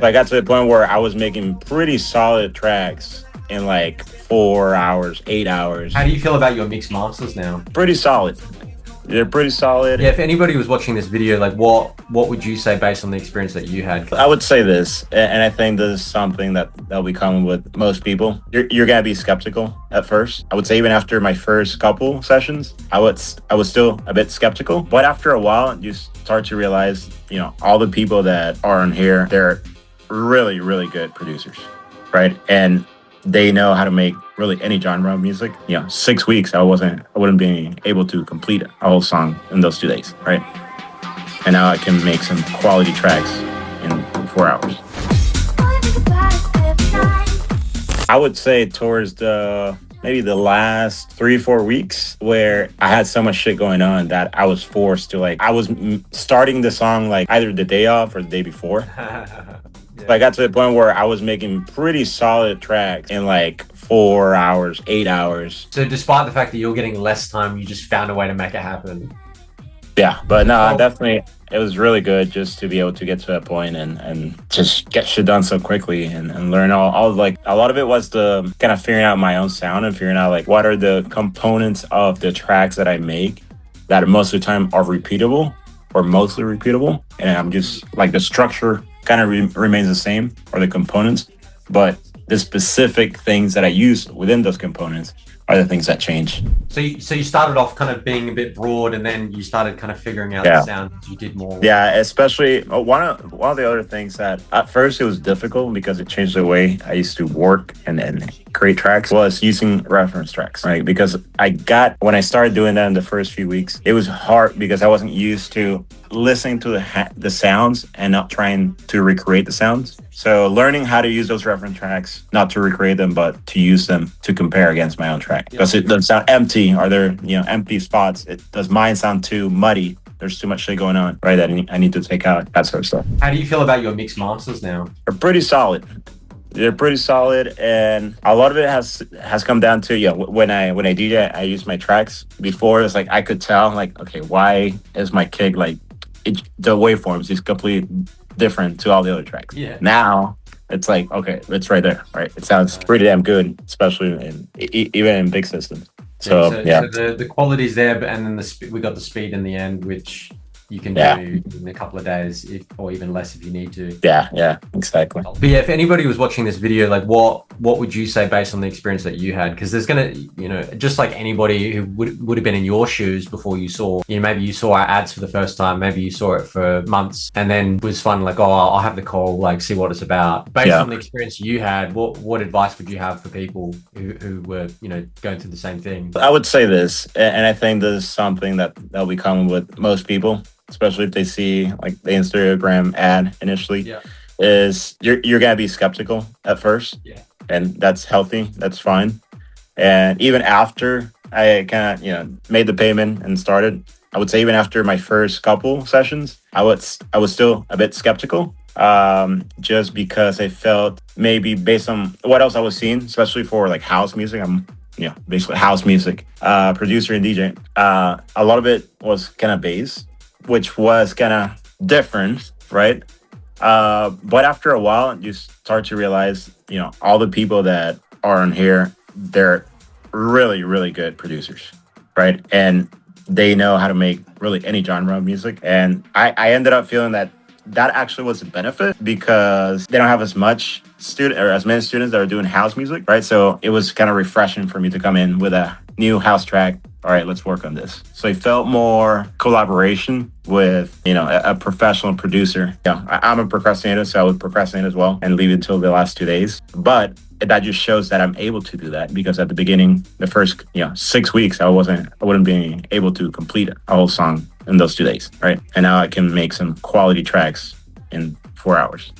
I got to the point where I was making pretty solid tracks in like 4 hours, 8 hours. How do you feel about your mix masters now? Pretty solid. They're pretty solid. Yeah, if anybody was watching this video, like what would you say based on the experience that you had? I would say this, and I think this is something that'll be common with most people. You're gonna be skeptical at first. I would say even after my first couple sessions, I was still a bit skeptical. But after a while, you start to realize, all the people that are on here, they're really, really good producers, right? And they know how to make really any genre of music. 6 weeks, I wouldn't be able to complete a whole song in those 2 days, right? And now I can make some quality tracks in 4 hours. I would say towards maybe the last 3-4 weeks where I had so much shit going on that I was forced to I was starting the song either the day off or the day before. I got to the point where I was making pretty solid tracks in 4 hours, 8 hours. So despite the fact that you're getting less time, you just found a way to make it happen. Yeah, but no, definitely, it was really good just to be able to get to that point and just get shit done so quickly and learn all a lot of it was the kind of figuring out my own sound and figuring out what are the components of the tracks that I make that most of the time are repeatable or mostly repeatable. And I'm just the structure kind of remains the same, or the components, but the specific things that I use within those components are the things that change. So you started off kind of being a bit broad, and then you started kind of figuring out the sound as you did more. Yeah, especially one of the other things that at first it was difficult because it changed the way I used to work and create tracks was using reference tracks, right? Because when I started doing that in the first few weeks, it was hard because I wasn't used to listening to the sounds and not trying to recreate the sounds. So learning how to use those reference tracks, not to recreate them, but to use them to compare against my own track. Because it doesn't sound empty. Are there, empty spots? Does mine sound too muddy? There's too much shit going on, right? That I need to take out, that sort of stuff. How do you feel about your mix masters now? They're pretty solid. They're pretty solid, and a lot of it has come down to when I DJ, I use my tracks. Before, it's I could tell okay, why is my kick the waveforms is completely different to all the other tracks. Yeah. Now it's okay, it's right there, right? It sounds pretty damn good, especially even in big systems. So the quality's there, and then we got the speed in the end, which you can do in a couple of days, or even less if you need to. Yeah, exactly. But yeah, if anybody was watching this video, what would you say based on the experience that you had? Because there's gonna, just like anybody who would have been in your shoes before you saw, maybe you saw our ads for the first time, maybe you saw it for months, and then was fun, I'll have the call, see what it's about. Based on the experience you had, what advice would you have for people who were, going through the same thing? I would say this, and I think this is something that'll be common with most people, especially if they see the Instagram ad initially, is you're gonna be skeptical at first. Yeah. And that's healthy, that's fine. And even after I kind of, made the payment and started, I would say even after my first couple sessions, I was still a bit skeptical. Just because I felt maybe based on what else I was seeing, especially for house music, I'm basically house music, producer and DJ. A lot of it was kind of bass, which was kind of different, right? But after a while, you start to realize, all the people that are on here, they're really, really good producers, right? And they know how to make really any genre of music. And I ended up feeling that actually was a benefit because they don't have as many students that are doing house music, right? So it was kind of refreshing for me to come in with a new house track. All right, let's work on this. So it felt more collaboration with, a professional producer. I'm a procrastinator, so I would procrastinate as well and leave it until the last 2 days. But that just shows that I'm able to do that because at the beginning, the first, 6 weeks, I wouldn't be able to complete a whole song in those 2 days, right? And now I can make some quality tracks in 4 hours.